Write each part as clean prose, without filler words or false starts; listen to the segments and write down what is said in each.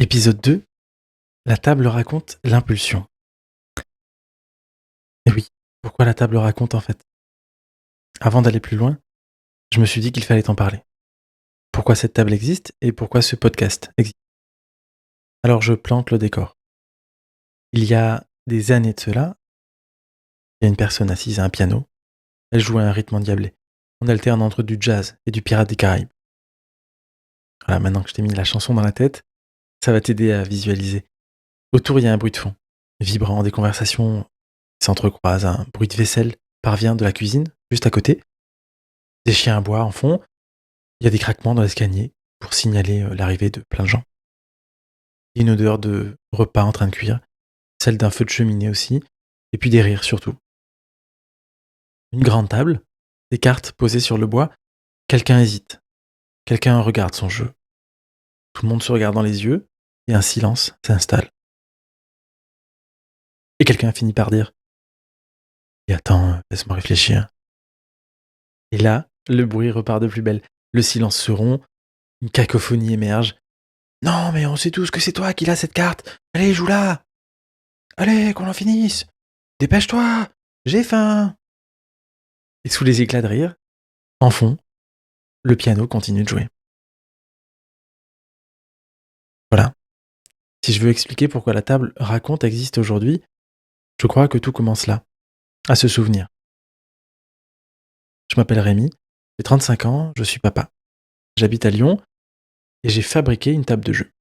Épisode 2, la table raconte l'impulsion. Et oui, pourquoi la table raconte en fait? Avant d'aller plus loin, je me suis dit qu'il fallait t'en parler. Pourquoi cette table existe et pourquoi ce podcast existe. Alors je plante le décor. Il y a des années de cela, il y a une personne assise à un piano. Elle joue à un rythme endiablé. On alterne entre du jazz et du Pirate des Caraïbes. Voilà, maintenant que je t'ai mis la chanson dans la tête, ça va t'aider à visualiser. Autour, il y a un bruit de fond, vibrant, des conversations s'entrecroisent, un bruit de vaisselle parvient de la cuisine, juste à côté. Des chiens à bois en fond, il y a des craquements dans l'escalier pour signaler l'arrivée de plein de gens. Il y a une odeur de repas en train de cuire, celle d'un feu de cheminée aussi, et puis des rires surtout. Une grande table, des cartes posées sur le bois, quelqu'un hésite, quelqu'un regarde son jeu. Tout le monde se regarde dans les yeux, et un silence s'installe. Et quelqu'un finit par dire « Et attends, laisse-moi réfléchir ». Et là, le bruit repart de plus belle. Le silence se rompt, une cacophonie émerge. Non, mais on sait tous que c'est toi qui l'as cette carte. Allez, joue-la. Allez, qu'on en finisse. Dépêche-toi. J'ai faim. Et sous les éclats de rire, en fond, le piano continue de jouer. Voilà. Si je veux expliquer pourquoi la table raconte existe aujourd'hui, je crois que tout commence là, à se souvenir. Je m'appelle Rémi, j'ai 35 ans, je suis papa. J'habite à Lyon et j'ai fabriqué une table de jeu.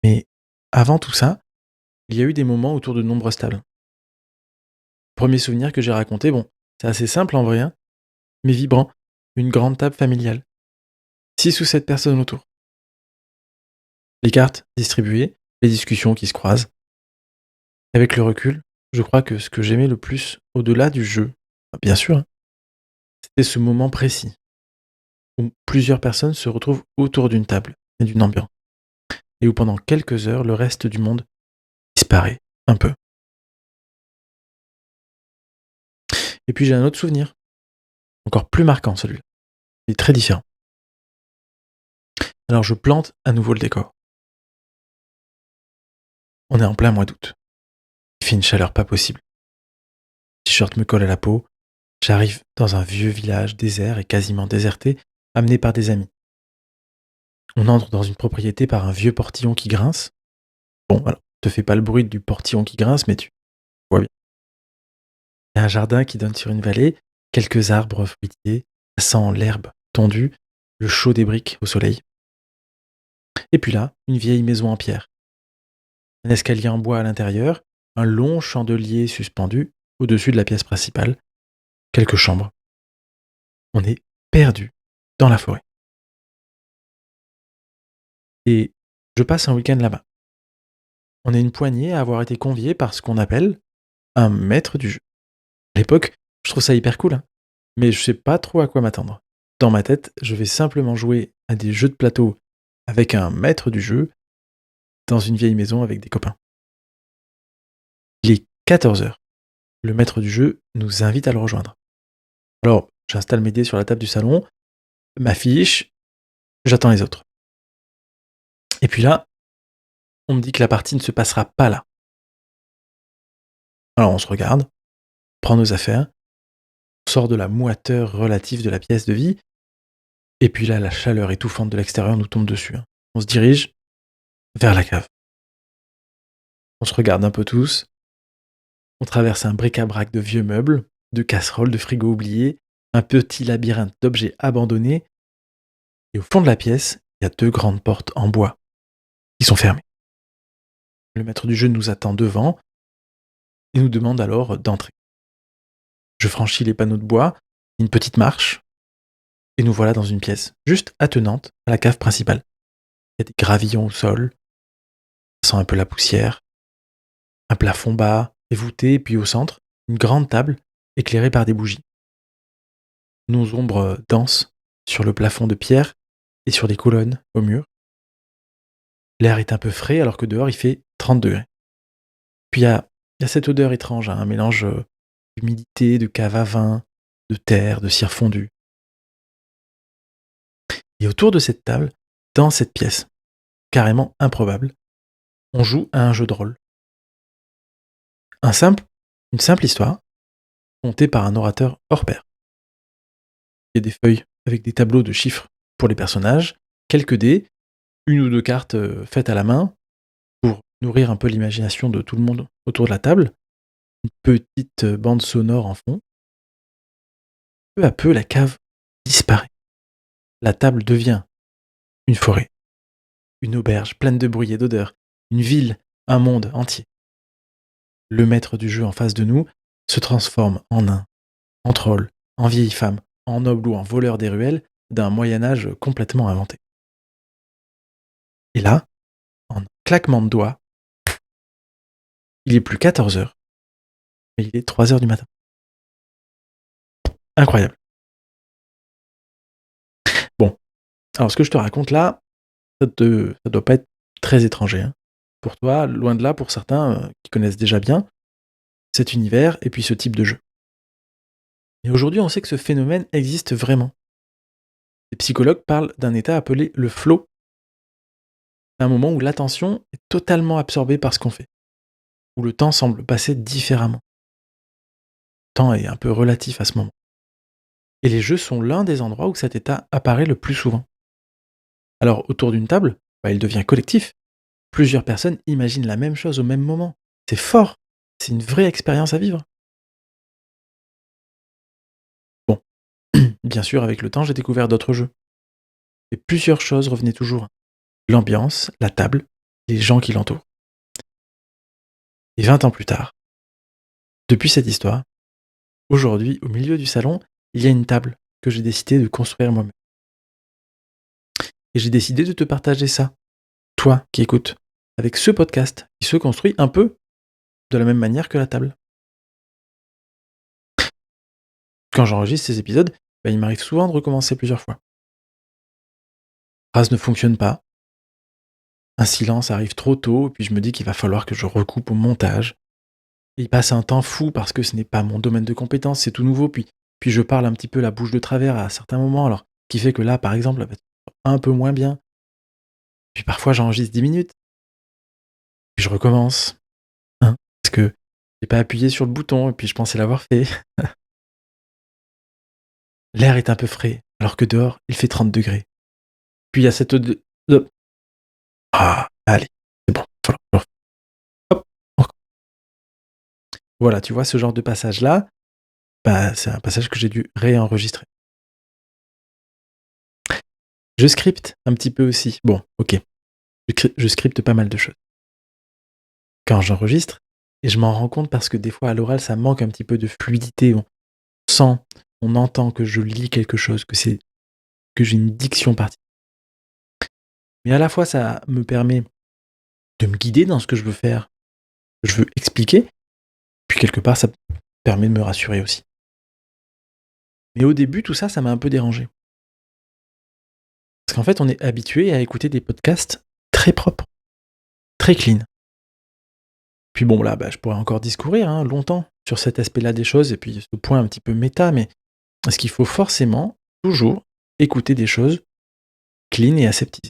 Mais avant tout ça, il y a eu des moments autour de nombreuses tables. Premier souvenir que j'ai raconté, bon, c'est assez simple en vrai, hein, mais vibrant. Une grande table familiale. 6 ou 7 personnes autour. Les cartes distribuées, les discussions qui se croisent. Avec le recul, je crois que ce que j'aimais le plus, au-delà du jeu, bien sûr, hein, c'était ce moment précis, où plusieurs personnes se retrouvent autour d'une table et d'une ambiance, et où pendant quelques heures, le reste du monde disparaît un peu. Et puis j'ai un autre souvenir, encore plus marquant celui-là. Il est très différent. Alors je plante à nouveau le décor. On est en plein mois d'août. Il fait une chaleur pas possible. Le t-shirt me colle à la peau. J'arrive dans un vieux village désert et quasiment déserté, amené par des amis. On entre dans une propriété par un vieux portillon qui grince. Bon, alors, te fais pas le bruit du portillon qui grince, mais tu vois bien. Il y a un jardin qui donne sur une vallée, quelques arbres fruitiers, ça sent l'herbe tondue, le chaud des briques au soleil. Et puis là, une vieille maison en pierre. Un escalier en bois à l'intérieur, un long chandelier suspendu au-dessus de la pièce principale, quelques chambres. On est perdu dans la forêt. Et je passe un week-end là-bas. On est une poignée à avoir été conviés par ce qu'on appelle un maître du jeu. À l'époque, je trouve ça hyper cool, hein, mais je sais pas trop à quoi m'attendre. Dans ma tête, je vais simplement jouer à des jeux de plateau avec un maître du jeu dans une vieille maison avec des copains. Il est 14 heures. Le maître du jeu nous invite à le rejoindre. Alors, j'installe mes dés sur la table du salon, m'affiche, j'attends les autres. Et puis là, on me dit que la partie ne se passera pas là. Alors on se regarde, prend nos affaires, on sort de la moiteur relative de la pièce de vie, et puis là, la chaleur étouffante de l'extérieur nous tombe dessus, hein. On se dirige vers la cave. On se regarde un peu tous, on traverse un bric-à-brac de vieux meubles, de casseroles, de frigos oubliés, un petit labyrinthe d'objets abandonnés, et au fond de la pièce, il y a 2 grandes portes en bois qui sont fermées. Le maître du jeu nous attend devant et nous demande alors d'entrer. Je franchis les panneaux de bois, une petite marche, et nous voilà dans une pièce juste attenante à la cave principale. Il y a des gravillons au sol, ça sent un peu la poussière, un plafond bas et voûté, et puis au centre, une grande table éclairée par des bougies. Nos ombres dansent sur le plafond de pierre et sur les colonnes au mur. L'air est un peu frais alors que dehors il fait 30 degrés. Puis il y a cette odeur étrange, hein, un mélange d'humidité, de cave à vin, de terre, de cire fondue. Et autour de cette table, dans cette pièce, carrément improbable. On joue à un jeu de rôle. Un simple Une simple histoire, contée par un orateur hors pair. Il y a des feuilles avec des tableaux de chiffres pour les personnages, quelques dés, une ou deux cartes, faites à la main pour nourrir un peu l'imagination de tout le monde autour de la table, une petite, bande sonore en fond. Peu à peu, la cave disparaît. La table devient une forêt, une auberge pleine de bruit et d'odeurs, une ville, un monde entier. Le maître du jeu en face de nous se transforme en nain, en troll, en vieille femme, en noble ou en voleur des ruelles d'un Moyen Âge complètement inventé. Et là, en un claquement de doigts, il est plus 14h, mais il est 3h du matin. Incroyable. Bon, alors ce que je te raconte là, ça doit pas être très étranger, hein. Pour toi, loin de là, pour certains, qui connaissent déjà bien cet univers et puis ce type de jeu. Et aujourd'hui, on sait que ce phénomène existe vraiment. Les psychologues parlent d'un état appelé le flow, un moment où l'attention est totalement absorbée par ce qu'on fait, où le temps semble passer différemment. Le temps est un peu relatif à ce moment. Et les jeux sont l'un des endroits où cet état apparaît le plus souvent. Alors, autour d'une table, il devient collectif. Plusieurs personnes imaginent la même chose au même moment. C'est fort. C'est une vraie expérience à vivre. Bon, bien sûr, avec le temps, j'ai découvert d'autres jeux. Et plusieurs choses revenaient toujours. L'ambiance, la table, les gens qui l'entourent. Et 20 ans plus tard, depuis cette histoire, aujourd'hui, au milieu du salon, il y a une table que j'ai décidé de construire moi-même. Et j'ai décidé de te partager ça, toi qui écoutes, avec ce podcast qui se construit un peu de la même manière que la table. Quand j'enregistre ces épisodes, il m'arrive souvent de recommencer plusieurs fois. La phrase ne fonctionne pas, un silence arrive trop tôt, et puis je me dis qu'il va falloir que je recoupe au montage. Et il passe un temps fou parce que ce n'est pas mon domaine de compétence, c'est tout nouveau, puis je parle un petit peu la bouche de travers à certains moments, alors qui fait que là, par exemple, elle va être un peu moins bien. Puis parfois j'enregistre 10 minutes, puis je recommence, hein, parce que j'ai pas appuyé sur le bouton, et puis je pensais l'avoir fait. L'air est un peu frais, alors que dehors, il fait 30 degrés. Puis il y a cette ah, allez, c'est bon, voilà, hop, encore. Voilà, tu vois ce genre de passage-là, c'est un passage que j'ai dû réenregistrer. Je scripte un petit peu aussi. Bon, OK, je scripte pas mal de choses. Quand j'enregistre et je m'en rends compte parce que des fois à l'oral, ça manque un petit peu de fluidité. On sent, on entend que je lis quelque chose, que j'ai une diction particulière. Mais à la fois, ça me permet de me guider dans ce que je veux faire, que je veux expliquer, puis quelque part, ça permet de me rassurer aussi. Mais au début, tout ça, ça m'a un peu dérangé. Parce qu'en fait, on est habitué à écouter des podcasts très propres, très clean. Puis bon, là, je pourrais encore discourir longtemps sur cet aspect-là des choses et puis ce point un petit peu méta, mais est-ce qu'il faut forcément toujours écouter des choses clean et aseptisées?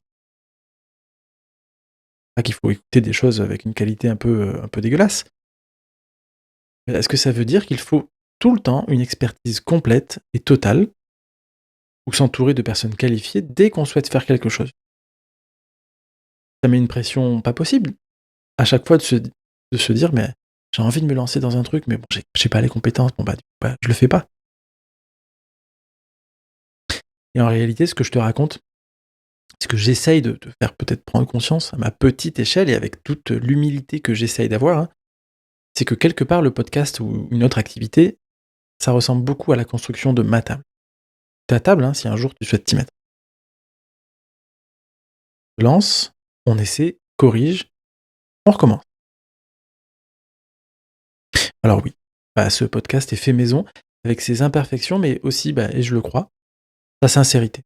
Pas qu'il faut écouter des choses avec une qualité un peu dégueulasse. Mais est-ce que ça veut dire qu'il faut tout le temps une expertise complète et totale ou s'entourer de personnes qualifiées dès qu'on souhaite faire quelque chose? Ça met une pression pas possible à chaque fois de se dire: «Mais j'ai envie de me lancer dans un truc, mais bon, j'ai pas les compétences, bon du coup, je le fais pas». Et en réalité, ce que je te raconte, ce que j'essaye de te faire peut-être prendre conscience à ma petite échelle et avec toute l'humilité que j'essaye d'avoir, c'est que quelque part le podcast ou une autre activité, ça ressemble beaucoup à la construction de ma table. Ta table, si un jour tu souhaites t'y mettre. Lance, on essaie, corrige, on recommence. Alors oui, ce podcast est fait maison, avec ses imperfections, mais aussi, et je le crois, sa sincérité.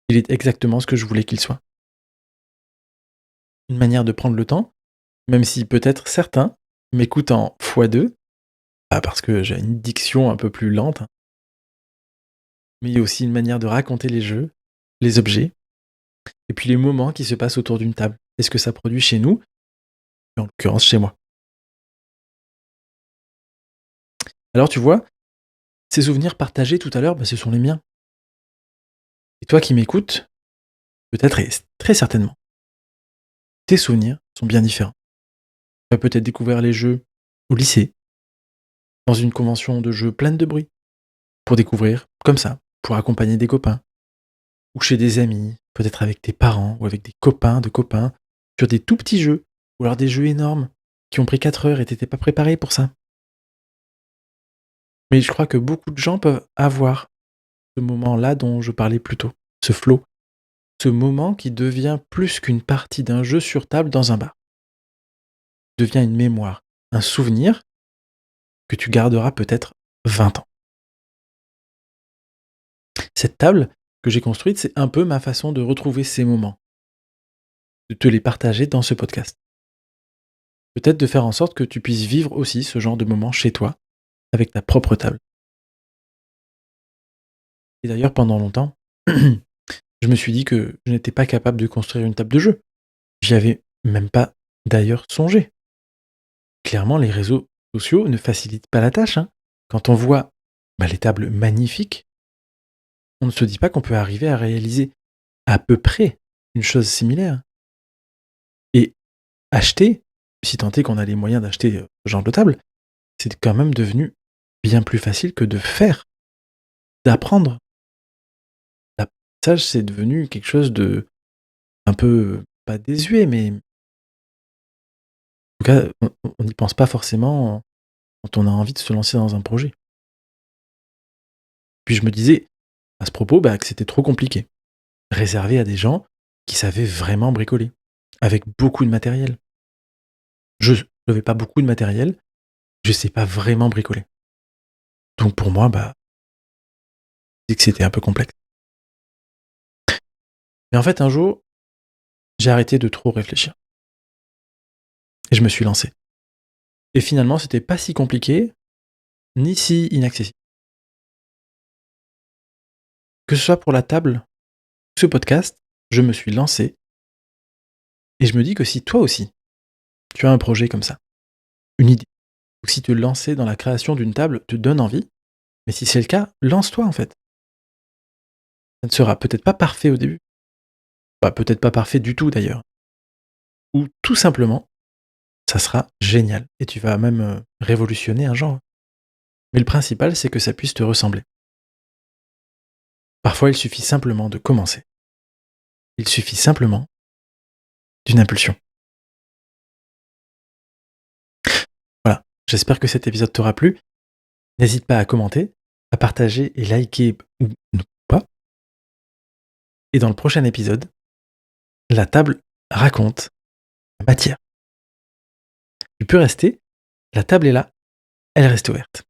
Il est exactement ce que je voulais qu'il soit. Une manière de prendre le temps, même si peut-être certains m'écoutent en x2, parce que j'ai une diction un peu plus lente, mais il y a aussi une manière de raconter les jeux, les objets, et puis les moments qui se passent autour d'une table. Et ce que ça produit chez nous, en l'occurrence chez moi. Alors tu vois, ces souvenirs partagés tout à l'heure, ce sont les miens. Et toi qui m'écoutes, peut-être et très certainement, tes souvenirs sont bien différents. Tu vas peut-être découvrir les jeux au lycée, dans une convention de jeux pleine de bruit, pour découvrir, comme ça, pour accompagner des copains, ou chez des amis, peut-être avec tes parents ou avec des copains de copains, sur des tout petits jeux, ou alors des jeux énormes, qui ont pris 4 heures et t'étais pas préparé pour ça. Mais je crois que beaucoup de gens peuvent avoir ce moment-là dont je parlais plus tôt, ce flow, ce moment qui devient plus qu'une partie d'un jeu sur table dans un bar, devient une mémoire, un souvenir que tu garderas peut-être 20 ans. Cette table que j'ai construite, c'est un peu ma façon de retrouver ces moments, de te les partager dans ce podcast. Peut-être de faire en sorte que tu puisses vivre aussi ce genre de moment chez toi, avec ta propre table. Et d'ailleurs, pendant longtemps, je me suis dit que je n'étais pas capable de construire une table de jeu. J'y avais même pas d'ailleurs songé. Clairement, les réseaux sociaux ne facilitent pas la tâche, hein. Quand on voit les tables magnifiques, on ne se dit pas qu'on peut arriver à réaliser à peu près une chose similaire. Et acheter, si tant est qu'on a les moyens d'acheter ce genre de table, c'est quand même devenu bien plus facile que de faire, d'apprendre. L'apprentissage, c'est devenu quelque chose de un peu, pas désuet, mais en tout cas, on n'y pense pas forcément quand on a envie de se lancer dans un projet. Puis je me disais, à ce propos, que c'était trop compliqué. Réservé à des gens qui savaient vraiment bricoler, avec beaucoup de matériel. Je n'avais pas beaucoup de matériel, je sais pas vraiment bricoler. Donc pour moi, c'est que c'était un peu complexe. Mais en fait, un jour, j'ai arrêté de trop réfléchir et je me suis lancé. Et finalement, c'était pas si compliqué, ni si inaccessible. Que ce soit pour la table, ce podcast, je me suis lancé et je me dis que si toi aussi, tu as un projet comme ça, une idée, ou si te lancer dans la création d'une table te donne envie, mais si c'est le cas, lance-toi en fait. Ça ne sera peut-être pas parfait au début, peut-être pas parfait du tout d'ailleurs, ou tout simplement, ça sera génial et tu vas même révolutionner un genre. Mais le principal, c'est que ça puisse te ressembler. Parfois, il suffit simplement de commencer. Il suffit simplement d'une impulsion. Voilà, j'espère que cet épisode t'aura plu. N'hésite pas à commenter, à partager et liker ou non pas. Et dans le prochain épisode, la table raconte la matière. Tu peux rester, la table est là, elle reste ouverte.